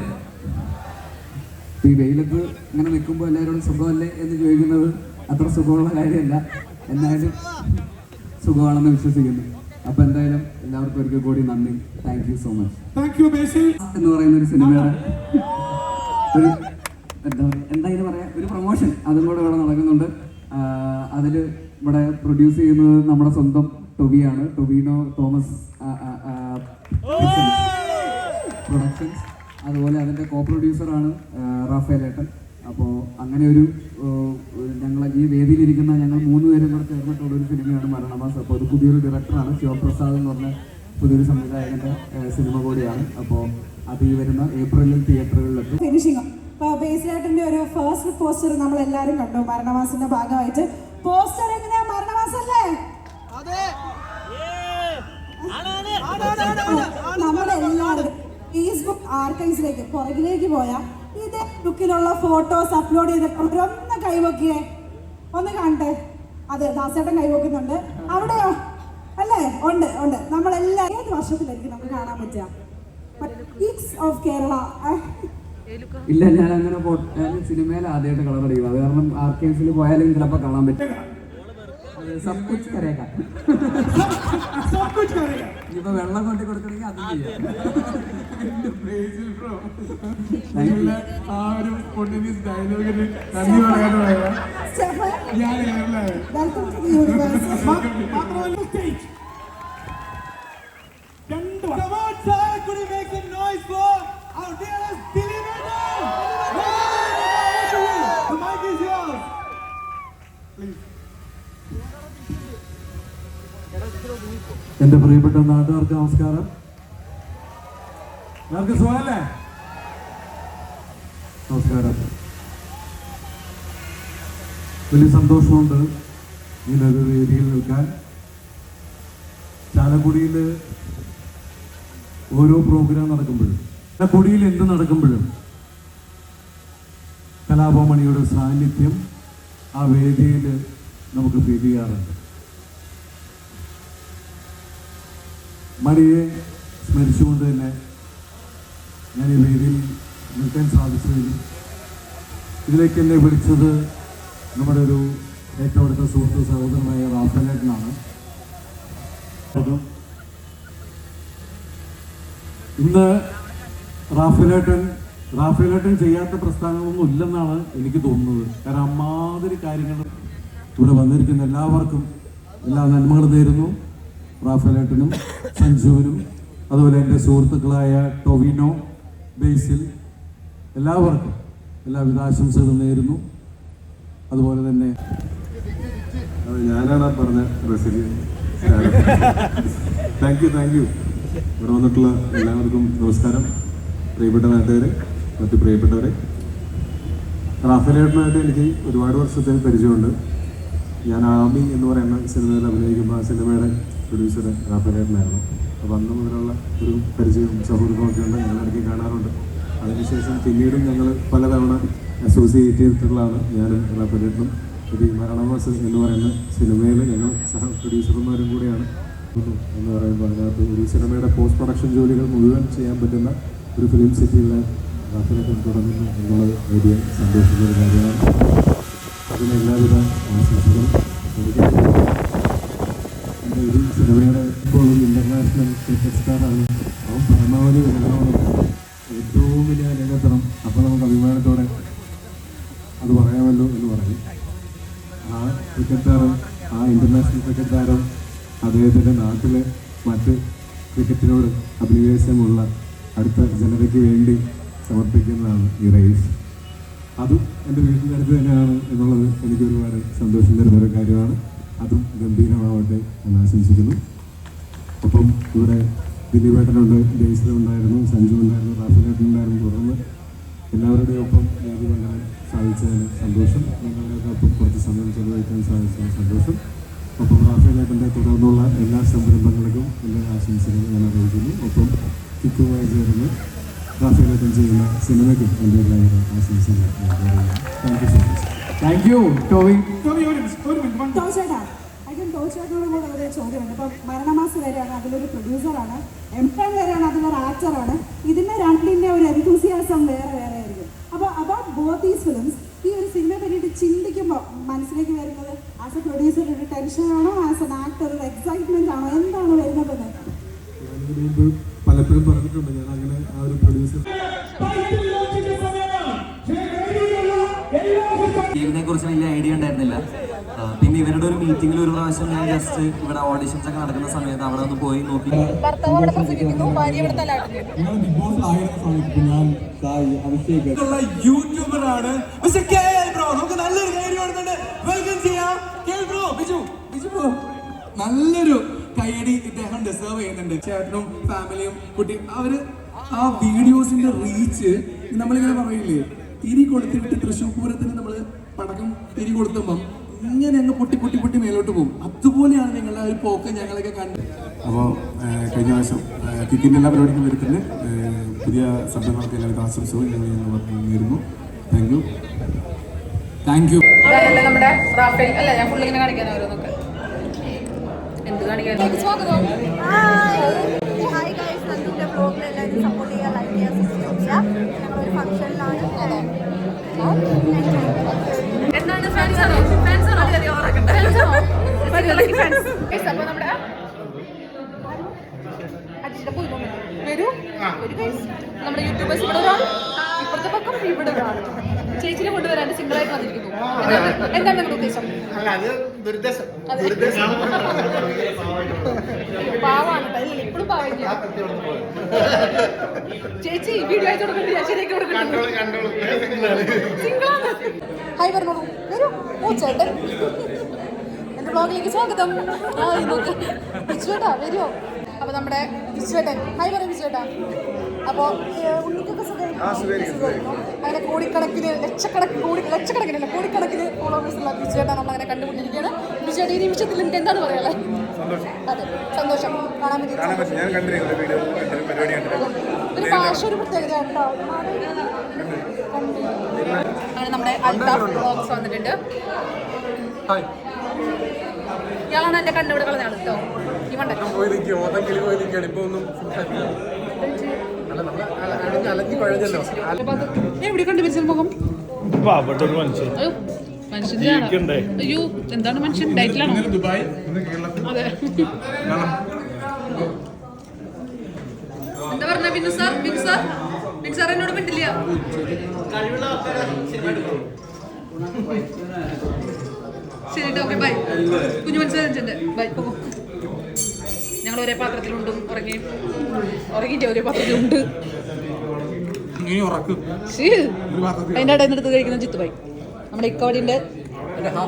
Speaker 8: ഈ വെയിലത്ത് ഇങ്ങനെ നിൽക്കുമ്പോൾ എല്ലാവരോടും സുഖമല്ലേ എന്ന് ചോദിക്കുന്നത് അത്ര സുഖമുള്ള കാര്യമല്ല. എന്നാലും സുഖമാണെന്ന് വിശ്വസിക്കുന്നു. അപ്പോൾ എന്തായാലും എല്ലാവർക്കും ഒരിക്കൽ കൂടി നന്ദി. Thank you so much. എന്ന് പറയുന്ന ഒരു സിനിമയുടെ ഒരു എന്തായാലും പറയാം, ഒരു പ്രൊമോഷൻ അതും കൂടെ ഇവിടെ നടക്കുന്നുണ്ട്. അതിൽ ഇവിടെ പ്രൊഡ്യൂസ് ചെയ്യുന്നത് നമ്മുടെ സ്വന്തം ടൊവിയാണ്, ടൊവിനോ തോമസ് പ്രൊഡക്ഷൻസ്. അതുപോലെ അതിൻ്റെ കോ പ്രൊഡ്യൂസറാണ് റാഫേലേട്ടൻ. അപ്പോൾ അങ്ങനെ ഒരു ഞങ്ങൾ ഈ വേദിയിലിരിക്കുന്ന ഞങ്ങൾ 3 പേരും കൂടെ ചേർന്നിട്ടുള്ളൊരു സിനിമയാണ് മരണമാസ്. അപ്പോൾ അത് പുതിയൊരു ഡയറക്ടറാണ്, ശിവപ്രസാദ് എന്ന് പറഞ്ഞ പുതിയൊരു സംവിധായകൻ്റെ സിനിമ കൂടിയാണ്. അപ്പോൾ അത് ഈ വരുന്ന ഏപ്രിലിൽ തിയേറ്ററുകളിലെത്തും.
Speaker 6: ഫിനിഷിംഗ് ഇപ്പോൾ ബേസിലായിട്ടിന്റെ ഒരു ഫസ്റ്റ് പോസ്റ്റർ നമ്മൾ എല്ലാവരും കണ്ടു മരണമാസത്തിന്റെ ഭാഗമായിട്ട്. പോസ്റ്റർ എങ്ങനെയാ? മരണമാസല്ലേ? നമ്മുടെ എല്ലാവരും ഫേസ്ബുക്ക് ആർക്കൈവ്സിലേക്ക് പുറകിലേക്ക് പോയാൽ ഇതേ ലുക്കിലുള്ള ഫോട്ടോസ് അപ്ലോഡ് ചെയ്തിട്ടുണ്ട്. ഒന്ന് കൈവക്കിയേ, ഒന്ന് കാണട്ടെ. അതെ, ദാസേട്ടൻ കൈവക്കുന്നുണ്ട്. അവിടെയോ? അല്ലേ? ഉണ്ട് ഉണ്ട്. നമ്മളെല്ലാം ഏത് വർഷത്തിലായിരിക്കും നമുക്ക് കാണാൻ പറ്റുക? Kings of Kerala.
Speaker 8: ഇല്ല, ഞാൻ അങ്ങനെ സിനിമയിൽ ആദ്യമായിട്ട് കളർ അടിക്കുന്നത്. അത് കാരണം ആർക്കൈവ്സിൽ പോയാലും ചിലപ്പോൾ കാണാൻ പറ്റും. സബ് കുച്ച് കരേക. ഇപ്പൊ വെള്ളം കൊണ്ടി കൊടുക്കണമെങ്കിൽ അതും ചെയ്യാം.
Speaker 3: ആ ഒരു സ്പോണ്ടേനിയസ് ഡയലോഗിന് നന്ദി പറയാനുള്ള ഞാൻ
Speaker 6: വെൽക്കം ടു ദി യൂണിവേഴ്സ്.
Speaker 8: എന്റെ പ്രിയപ്പെട്ട നാട്ടുകാർക്ക് നമസ്കാരം.
Speaker 3: എല്ലാവർക്കും സുഖമല്ലേ?
Speaker 8: നമസ്കാരം. വലിയ സന്തോഷമുണ്ട് ഇങ്ങനൊരു വേദിയിൽ നിൽക്കാൻ. ചാലക്കുടിയിൽ ഓരോ പ്രോഗ്രാം നടക്കുമ്പോഴും ചാലക്കുടിയിൽ എന്ത് നടക്കുമ്പോഴും കലാഭവമണിയുടെ സാന്നിധ്യം ആ വേദിയിൽ നമുക്ക് ഫീൽ ചെയ്യാറുണ്ട്. മണിയെ സ്മരിച്ചുകൊണ്ട് തന്നെ ഞാൻ ഈ വേദിയിൽ നിൽക്കാൻ സാധിച്ചതിലും ഇതിലേക്ക് എന്നെ വിളിച്ചത് നമ്മുടെ ഒരു ഏറ്റവും അടുത്ത സുഹൃത്ത് സഹോദരനായ റാഫേലേട്ടനാണ്. ഇന്ന് റാഫേലേട്ടൻ ചെയ്യാത്ത പ്രസ്ഥാനങ്ങളൊന്നും ഇല്ലെന്നാണ് എനിക്ക് തോന്നുന്നത്. കാരണം അമ്മാതിരി കാര്യങ്ങൾ ഇവിടെ വന്നിരിക്കുന്ന എല്ലാവർക്കും എല്ലാ നന്മകളും നേരുന്നു. റാഫേലേട്ടനും സഞ്ജുവിനും അതുപോലെ എൻ്റെ സുഹൃത്തുക്കളായ ടൊവിനോ, ബേസിൽ, എല്ലാവർക്കും എല്ലാവിധ ആശംസകളും നേരുന്നു. അതുപോലെ തന്നെ
Speaker 3: ഞാനാണ് പറഞ്ഞ റെസിഡി. Thank you. ഇവിടെ വന്നിട്ടുള്ള എല്ലാവർക്കും നമസ്കാരം. പ്രിയപ്പെട്ട നാട്ടുകാരെ, മറ്റു പ്രിയപ്പെട്ടവരെ, റാഫേലേട്ടനായിട്ട് എനിക്ക് ഒരുപാട് വർഷത്തെ പരിചയമുണ്ട്. ഞാൻ ആമി എന്ന് പറയുന്ന സിനിമയിൽ അഭിനയിക്കുമ്പോൾ ആ സിനിമയുടെ പ്രൊഡ്യൂസർ റാഫേലേട്ടനായിരുന്നു. അപ്പോൾ അന്ന് മുതലുള്ള ഒരു പരിചയവും സൗഹൃദമൊക്കെ ഉണ്ട്. ഞങ്ങളിടയ്ക്ക് കാണാറുണ്ട്. അതിനുശേഷം പിന്നീടും ഞങ്ങൾ പലതവണ അസോസിയേറ്റ് ചെയ്തിട്ടുള്ളതാണ് ഞാനും റാഫേലേട്ടനും. ഇത് മരണമാസം എന്ന് പറയുന്ന സിനിമയിൽ ഞങ്ങൾ സഹ പ്രൊഡ്യൂസർമാരും കൂടിയാണ്. എന്ന് പറയുമ്പോൾ അതിനകത്ത് ഒരു സിനിമയുടെ പോസ്റ്റ് പ്രൊഡക്ഷൻ ജോലികൾ മുഴുവൻ ചെയ്യാൻ പറ്റുന്ന ഒരു ഫിലിം സിറ്റിയിലെ റാഫേലേട്ടൻ തുടങ്ങുന്നു എന്നുള്ളത് വലിയ സന്തോഷമുള്ള ഒരു കാര്യമാണ്. അതിന് എല്ലാവിധ ആശംസകളും. എൻ്റെ ഒരു സിനിമയുടെ ഇപ്പോഴും ഇൻ്റർനാഷണൽ ക്രിക്കറ്റ് സ്റ്റാറാണ്. അവൻ പരമാവധി വരണമെന്ന് ഏറ്റവും വലിയ രംഗത്തണം. അപ്പോൾ നമുക്ക് അഭിമാനത്തോടെ അത് പറയാമല്ലോ എന്ന് പറയും. ആ ക്രിക്കറ്റ് താരം, ആ ഇൻ്റർനാഷണൽ ക്രിക്കറ്റ് താരം അദ്ദേഹത്തിൻ്റെ നാട്ടിലെ മറ്റ് ക്രിക്കറ്റിനോട് അഭിനിവേശമുള്ള അടുത്ത ജനതയ്ക്ക് വേണ്ടി സമർപ്പിക്കുന്നതാണ് ഈ റേസ്. അതും എൻ്റെ വീട്ടിൻ്റെ അടുത്ത് തന്നെയാണ് എന്നുള്ളത് എനിക്ക് ഒരുപാട് സന്തോഷം തരുന്നൊരു കാര്യമാണ്. അതും ഗംഭീരമാവട്ടെ എന്ന് ആശംസിക്കുന്നു. ഒപ്പം ഇവിടെ ദിലീപേട്ടനുണ്ട്, ബേസിലുണ്ടായിരുന്നു, സഞ്ജു ഉണ്ടായിരുന്നു, റാഫേലേട്ടനുണ്ടായിരുന്നു. തുടർന്ന് എല്ലാവരുടെയും ഒപ്പം വേദി പങ്കിടാൻ സാധിച്ചതിന് സന്തോഷം. നിങ്ങളുടെയൊക്കെ ഒപ്പം കുറച്ച് സമയം ചെലവഴിക്കാൻ സാധിച്ചതിന് സന്തോഷം. ഒപ്പം റാഫേലേട്ടൻ്റെ തുടർന്നുള്ള എല്ലാ സംരംഭങ്ങൾക്കും എൻ്റെ ആശംസകൾ ഞാൻ അറിയിക്കുന്നു. ഒപ്പം കിക്കുമായി ചേർന്ന് റാഫേലേട്ടൻ ചെയ്യുന്ന സിനിമയ്ക്കും എൻ്റെ എല്ലാവരും ആശംസകൾ ഞാൻ അറിയിക്കുന്നു. Thank you so much.
Speaker 8: Thank you Tovi.
Speaker 6: ടോച്ചേട്ടനോട് കൂടെ ഒരു ചോദ്യമുണ്ട്. ഇപ്പം മരണമാസം വരെയാണ് അതിലൊരു പ്രൊഡ്യൂസറാണ്, എംപ്ലോയ് വരെയാണ് അതിലൊരു ആക്ടറാണ്. ഇതിൻ്റെ രണ്ടിൻ്റെ ഒരു എൻതൂസിയാസം വേറെ ആയിരിക്കും. അപ്പോൾ അബൌട്ട് ബോത്ത് ദീസ് ഫിലിംസ്, ഈ ഒരു സിനിമയെ പറ്റിയിട്ട് ചിന്തിക്കുമ്പോൾ മനസ്സിലേക്ക് വരുന്നത് ആസ് എ പ്രൊഡ്യൂസർ ഒരു ടെൻഷനാണോ, ആസ് എൻ ആക്ടർ ഒരു എക്സൈറ്റ്മെന്റ് ആണോ, എന്താണ് വരുന്നതെന്ന്?
Speaker 3: പലപ്പോഴും പറഞ്ഞിട്ടുണ്ട് ഞാൻ അങ്ങനെ ആ ഒരു പ്രൊഡ്യൂസർ.
Speaker 9: ഇതിനെ കുറിച്ച് വലിയ ഐഡിയ ഉണ്ടായിരുന്നില്ല. പിന്നെ ഇവരുടെ ഒരു മീറ്റിംഗിൽ ഒരു പ്രാവശ്യം ഞാൻ ജസ്റ്റ് ഇവിടെ ഓഡിഷൻസ് ഒക്കെ നടക്കുന്ന സമയത്ത് അവിടെ ഒന്ന് പോയി നോക്കി.
Speaker 5: യൂട്യൂബറാണ് നമുക്ക് നല്ലൊരു കൈയടി കൊടുക്കുന്നുണ്ട്. വെൽക്കം ചെയ്യാം ബ്രോ. ബിജു ബ്രോ നല്ലൊരു കൈയടി ഇദ്ദേഹം ഡിസേർവ് ചെയ്യുന്നുണ്ട്. ചേട്ടനും ഫാമിലിയും കുട്ടിയും അവര്
Speaker 4: ആ വീഡിയോസിന്റെ റീച്ച് നമ്മളിങ്ങനെ പറയില്ലേ, തിരി കൊളുത്തിട്ട് തൃശ്ശൂർ പൂരത്തിന് നമ്മൾ പടക്കം തിരി കൊളുത്തുമ്പം ഇങ്ങനെ അങ്ങ് പൊട്ടി പൊട്ടി പൊട്ടി മേലോട്ട് പോകും. അതുപോലെയാണ് നിങ്ങളുടെ ഒരു പോക്ക് ഞങ്ങളൊക്കെ കണ്ടത്.
Speaker 3: അപ്പോൾ കഴിഞ്ഞ പ്രാവശ്യം കിക്കിൻ്റെ എല്ലാ പരിപാടിക്കും വരുത്തുന്ന പുതിയ സംരംഭങ്ങൾക്ക് എല്ലാവിധ ആശംസകളും ഞങ്ങൾ പറഞ്ഞിരുന്നു. Thank you.
Speaker 1: അതല്ല നമ്മുടെ റാഫേൽ അല്ല, ഞാൻ ഫുള്ള് ഇങ്ങനെ കാണിക്കാൻ ഓരോന്നൊക്കെ എന്ത് കാണിക്കാൻ സ്വാഗതം.
Speaker 10: ഹായ് ഗൈസ്, നന്ദുവിൻ്റെ വ്ലോഗിൽ എല്ലാവരും സപ്പോർട്ട് ചെയ്യുക, ലൈക്ക് ചെയ്യുക, സബ്സ്ക്രൈബ് ചെയ്യുക. ഞങ്ങളൊരു ഫംഗ്ഷനിലാണ്.
Speaker 1: എന്താണ് ഫാൻസാണോ? ഫാൻസാണോ? അപ്പോൾ നമ്മുടെ വരൂ നമ്മുടെ യൂട്യൂബേഴ്സ് ഇവിടെ ഒരാൾ, ഇപ്പുറത്തെ പക്കം ഇവിടെ ഒരാൾ. ചേച്ചിനെ കൊണ്ടുവരാൻ സിംഗിളായിട്ട് വന്നിരിക്കുന്നു. എന്താണ് നിങ്ങളുടെ ഉദ്ദേശം? പാവാണ് ഇപ്പോഴും പാവില്ല. ചേച്ചി വീഡിയോ ആയിട്ട് കൊടുക്കണ്ടില്ല, ശരിയാക്കി കൊടുക്കണ്ടോ? സിംഗിളാണ്. ഹായ് പറഞ്ഞോളൂ. വരൂ. ഓ ചേട്ടൻ, എന്റെ ബ്ലോഗിലേക്ക് സ്വാഗതം. വിച്ചുവേട്ടാ വരുമോ? അപ്പൊ നമ്മുടെ വിച്ചുവേട്ടൻ ഹായ് പറയും. വിച്ചുവേട്ടാ, അപ്പോ ഉണ്ണിക്കൊക്കെ അങ്ങനെ കോടിക്കണക്കിന് ലക്ഷക്കണക്കിനല്ല കോടിക്കണക്കിന് ഫോളോവേഴ്സ് ഉള്ള വിച്ചുവേട്ടാ നമ്മളങ്ങനെ കണ്ടുകൊണ്ടിരിക്കുകയാണ്. വിച്ചുവേട്ട ഈ നിമിഷത്തിൽ നിങ്ങൾക്ക് എന്താണ് പറയാനുള്ളത്? അതെ, സന്തോഷം കാണാൻ പറ്റി. ഒരു ഭാഷ ഒരു പ്രത്യേകതയാണ് കേട്ടോ. നമ്മുടെ അൽതാഫ് വ്ളോഗ്സ് വന്നിട്ടുണ്ട്. ഇയാളാണ് എന്റെ കണ്ണുവിടെ കളഞ്ഞാണ് കേട്ടോ. എവിടെ കണ്ടുപിടിച്ച മുഖം? അയ്യോ, എന്താണ് മനുഷ്യൻ ഡയറ്റിലാണോ? അതെ. എന്താ പറഞ്ഞ ബിനു സാർ? ബിനു സാർ എന്നോട് പറ്റില്ല. ശരി, ഓക്കെ, ബൈ. കുഞ്ഞു മനസ്സിലായിട്ടുണ്ട്. ബൈ, പോകും. ഞങ്ങൾ ഒരേ പാത്രത്തിലുണ്ടും ഉറങ്ങിയിട്ട് ഒരേ പാത്രത്തിലുണ്ട്. അതിൻ്റെ ഇടയിൽ എടുത്ത് കഴിക്കുന്ന ചിത്തുബായി നമ്മുടെ ഇക്കോടിന്റെ.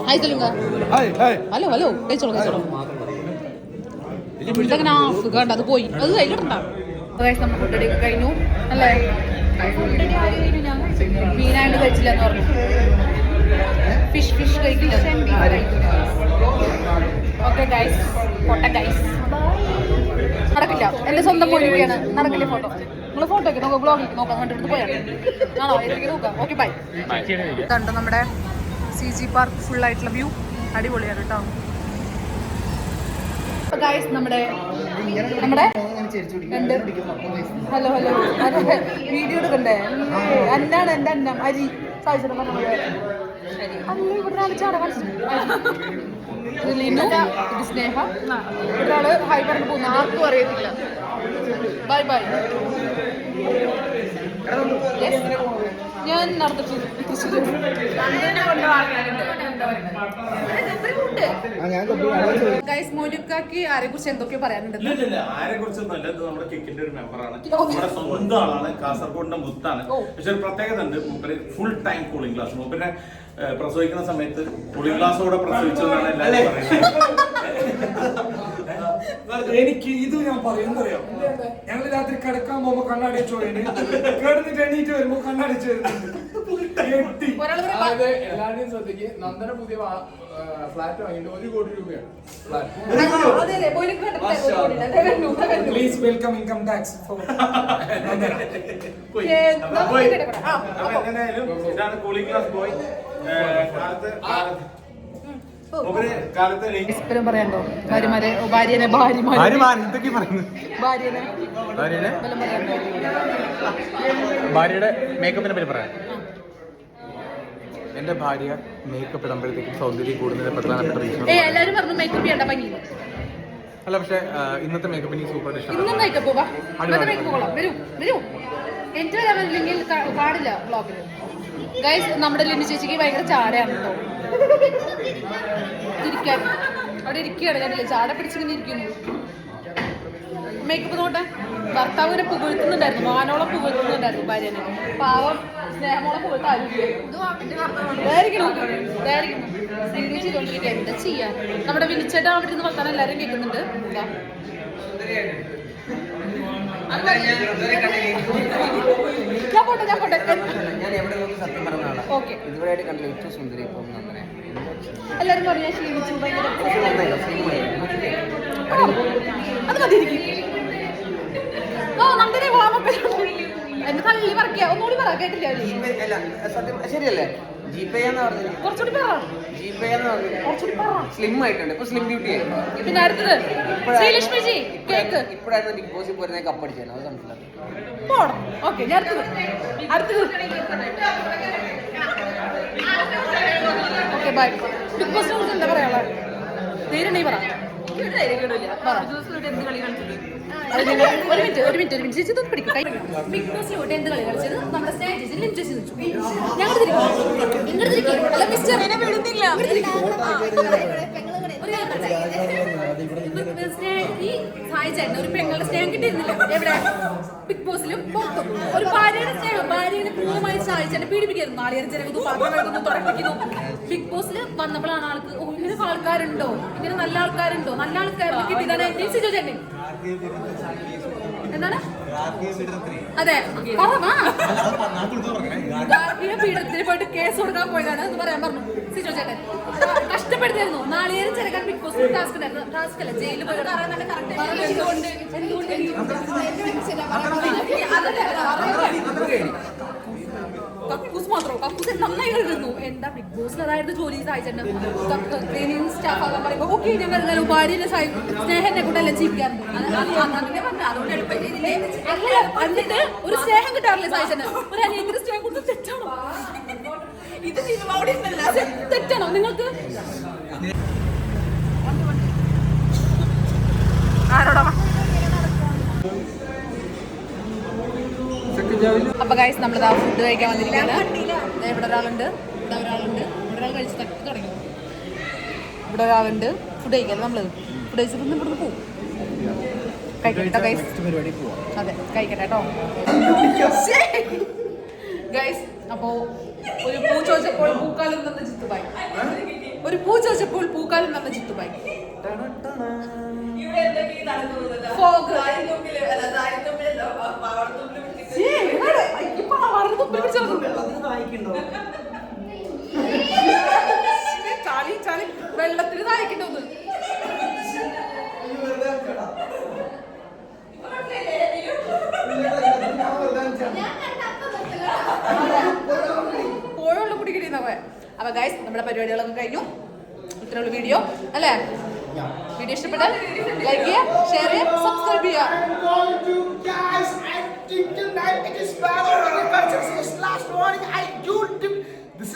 Speaker 1: ഹായ് ചൊല്ലുങ്ക. ഹലോ കഴിച്ചോളൂ. ഇതങ്ങനെ ആഫ് കണ്ട അത് പോയി, അത് കയ്യിലിടണ്ട. നമ്മൾ ഫുഡടിയൊക്കെ കഴിഞ്ഞു അല്ലേ? മീനായിട്ട് കഴിച്ചില്ല എന്ന് പറഞ്ഞു. ഫിഷ് കഴിക്കില്ല. ഓക്കെ ഗൈസ്, ഫോട്ടോ ഗൈസ് നടക്കില്ല. എന്റെ സ്വന്തം മൊഴിയാണ്, നടക്കില്ല ഫോട്ടോ. നിങ്ങൾ ഫോട്ടോ ഒക്കെ നോക്കാം, ബ്ലോഗിൽ നോക്കാം, കണ്ടിട്ട് പോയാണ് ആണോ? എനിക്ക് നോക്കാം. Okay bye. കണ്ടോ നമ്മുടെ CG പാർക്ക് ഫുൾ ആയിട്ടുള്ള വ്യൂ, അടിപൊളിയാണ് കേട്ടോ. ഗൈസ് നമ്മുടെ ഹലോ വീഡിയോ എടുക്കണ്ടേ? അന്നാണ് എന്റെ അന്നം അരി സാധിച്ചിട്ട് പറഞ്ഞ ഇവിടെ ചാട ലിനു, ഇത് സ്നേഹ, ഒരാള് ഹൈ പറഞ്ഞു പോകുന്നു. ആർക്കും അറിയത്തില്ല. Bye bye. ഞാൻ നടന്നിട്ട് ഗൈസ്, മോനുക്കാക്ക് ആരെ കുറിച്ച് എന്തൊക്കെയോ പറയാനുണ്ട്.
Speaker 2: ആരെ കുറിച്ചൊന്നുമല്ല, ഇത് നമ്മുടെ കിക്കിന്റെ ഒരു മെമ്പറാണ്, നമ്മുടെ സ്വന്തം ആളാണ്, കാസർഗോഡിന്റെ മുത്താണ്. പക്ഷെ ഒരു പ്രത്യേകത ഉണ്ട്, മൂപ്പര് ഫുൾ ടൈം കൂളിംഗ് ഗ്ലാസ്. മൂപ്പരെ പ്രസവിക്കുന്ന സമയത്ത് കൂളിംഗ് ഗ്ലാസോടെ പ്രസവിച്ചതെന്നാണ് എല്ലാവരും പറയുന്നത്.
Speaker 5: എനിക്ക് ഇത് ഞാൻ പറയുന്നറിയാം. ഞങ്ങൾ രാത്രി കിടക്കാൻ പോകുമ്പോ കണ്ണാടി വെച്ച് കിടന്നിട്ട് എണീറ്റ് വരുമ്പോ കണ്ണാടി വെച്ച്
Speaker 3: എല്ലാവരുടെയും ശ്രദ്ധിക്ക്, നന്ദന പുതിയ ഫ്ലാറ്റ് വാങ്ങിയിട്ട് 1 കോടി രൂപയാണ്.
Speaker 5: Please welcome income tax.
Speaker 2: ഇതാണ് കൂളിംഗ് ഗ്ലാസ് ബോയ്.
Speaker 1: പറയാണ്ടോ ഭാര്യനെ
Speaker 2: ഭാര്യയുടെ മേക്കപ്പിനെ പറ്റി പറയാം. എന്റെ ഭാര്യ മേക്കപ്പ് ഇടുമ്പോഴത്തേക്കും സൗന്ദര്യം കൂടുന്നതിന് പ്രധാനപ്പെട്ട റീസൺ
Speaker 1: എല്ലാവരും പറഞ്ഞു മേക്കപ്പ് ചെയ്യണ്ട പനി.
Speaker 2: അല്ല, പക്ഷെ ഇന്നത്തെ മേക്കപ്പിന് സൂപ്പർ
Speaker 1: ഇന്നും മേക്കപ്പ് വരൂ. എനിക്ക് വരാനില്ലെങ്കിൽ പാടില്ല ബ്ലോഗില്. ഗൈസ്, നമ്മുടെ ലിനു ചേച്ചിക്ക് ഭയങ്കര ചാടയാണ് കേട്ടോ. ഇരിക്കാൻ അവിടെ ഇരിക്കുകയാണ്, കണ്ടില്ലേ? ചാട പിടിച്ചിങ്ങനെ ഇരിക്കുന്നു. മേക്കപ്പ് നോട്ടെ. ഭർത്താവിനെ പുകഴ്ത്തുന്നുണ്ടായിരുന്നു, മാനോളം പുകഴ്ത്തുന്നുണ്ടായിരുന്നു ഭാര്യനെ. പാവം സ്നേഹമോളം പുകഴ്ത്തായിരിക്കും. എന്താ ചെയ്യാൻ? നമ്മുടെ വിളിച്ചേട്ടാ അവിടെ നിന്ന് വർത്താനം എല്ലാവരും കേൾക്കുന്നുണ്ട്. ഞാൻ പോട്ടെ
Speaker 11: ഞാൻ എവിടെ നോക്കി സത്യം പറഞ്ഞ ആളാണ്.
Speaker 1: ഓക്കെ
Speaker 11: ഇതുവരെയായിട്ട് കണ്ടില്ല ഏറ്റവും സുന്ദരി ഇപ്പം അങ്ങനെ
Speaker 1: എല്ലാവരും പറഞ്ഞു ഞാൻ ക്ഷീണിച്ചു ഭയങ്കര അത് മതി ഓ നന്ദിനെ എന്നെ തള്ളി പറക്കുക ഒന്നുകൂടി പറ കേട്ടില്ല
Speaker 11: അല്ല സത്യം ശരിയല്ലേ ജിപേ എന്ന് പറഞ്ഞില്ല
Speaker 1: കുറച്ചുകൂടി പറ
Speaker 11: ജിപേ എന്ന് പറഞ്ഞില്ല
Speaker 1: കുറച്ചുകൂടി പറ
Speaker 11: സ്ലിം ആയിട്ടുണ്ട് ഇപ്പൊ സ്ലിം ബ്യൂട്ടി ആയി
Speaker 1: പിന്നെ അടുത്തത് ശ്രീലക്ഷ്മിജി കേക്ക്
Speaker 11: ഇപ്പോഴായിരുന്നു ബിഗ് ബോസിൽ പോരുന്ന കപ്പടിച്ചാണ് അത് മനസ്സിലാക്കി
Speaker 1: പോണം ഓക്കെ ഞാൻ അടുത്തത് ഓക്കെ ബൈ ബിഗ് ബോസിനെ കുറിച്ച് എന്താ പറയാനുള്ളത് ധൈര്യം പറ ഒരു മിനിറ്റ് ചേച്ചി ഇതൊന്ന് പിടിക്കും ബിഗ് ബോസിലോട്ട് എന്ത് കളി കളിച്ചത് നമ്മുടെ സ്നേഹിച്ചു ഞങ്ങൾ ഈ സായി ചേട്ടൻ ഒരു പെങ്ങളുടെ സ്നേഹം കിട്ടിയിരുന്നില്ല എവിടെ ബിഗ് ബോസിലും പുറത്തും ഒരു ഭാര്യയുടെ സ്നേഹം ഭാര്യനെ പൂർണ്ണമായി സായി ചേട്ടൻ പീഡിപ്പിക്കുന്നു നാളികേരം ചെലവുന്നു പാത്രം വെക്കുന്നു തുടപ്പിക്കുന്നു ബിഗ് ബോസിൽ വന്നപ്പോഴാണ് ആൾക്ക് ഓ ഇങ്ങനെ ആൾക്കാരുണ്ടോ ഇങ്ങനെ നല്ല ആൾക്കാരുണ്ടോ നല്ല ആൾക്കാരെ കിട്ടിയതാണ് സിജോ ചേട്ടൻ എന്താണ് അതെ ഗാർഹിക പീഡനത്തിന് പോയിട്ട് കേസ് കൊടുക്കാൻ പോയതാണ് എന്ന് പറയാൻ പറഞ്ഞു സിജോ ചേട്ടൻ കഷ്ടപ്പെടുത്തായിരുന്നു നാളികേരം ചിലക്കാൻ ബിഗ് ബോസ് ടാസ്ക് അല്ല ജയിലിൽ പോയി കക്കൂസ് മാത്രം കക്കൂസ് നന്നായി കഴുകുന്നു എന്താ ബിഗ് ബോസിൽ അതായത് ജോലി സഹായിച്ചിട്ടുണ്ട് ക്ലീനിങ് സ്റ്റാഫ് ആകാൻ പറയുമ്പോൾ ഓക്കെ ഞങ്ങൾ ഭാര്യനെ സ്നേഹനെ കൊണ്ടല്ലേ ജീവിക്കാറുണ്ട് എന്നിട്ട് ഒരു സ്നേഹം കിട്ടാറില്ല സഹായിച്ചേട്ടൻ ഒരു അനിയത്തിന്റെ സ്നേഹം കൊടുത്ത് തെറ്റാണോ ഇത് തെറ്റാണോ നിങ്ങൾക്ക് ആരോടാ അപ്പൊ ഗൈസ് നമ്മളിതാ ഫുഡ് കഴിക്കാൻ വന്നിരിക്കുകയാണ് ഇവിടെ ഒരാളുണ്ട് ഇവിടെ ഒരാൾ കഴിച്ച് തുടങ്ങി ഇവിടെ ഒരാളുണ്ട് ഫുഡ് കഴിക്കാല്ലേ നമ്മള് ഫുഡ് കഴിച്ചിട്ട് ഇവിടുന്ന് പോകും കഴിക്കട്ടോ ഗൈസ് അതെ കഴിക്കട്ടെ കേട്ടോ ഗൈസ് അപ്പോ ഒരു പൂ ചോദിച്ചപ്പോൾ പൂക്കാലം തന്ന ചിത്തുബായി ചാളി വെള്ളത്തിന് താഴേക്കിട്ടൊന്ന് പോയുള്ള കുടിക്കടിയെന്നവ അപ്പൊ ഗൈസ് നമ്മുടെ പരിപാടികളൊക്കെ കഴിഞ്ഞു ഇത്രയുള്ള വീഡിയോ അല്ലേ വീഡിയോ ഇഷ്ടപ്പെട്ടാൽ ലൈക്ക് ചെയ്യുക ഷെയർ ചെയ്യുക സബ്സ്ക്രൈബ് ചെയ്യുക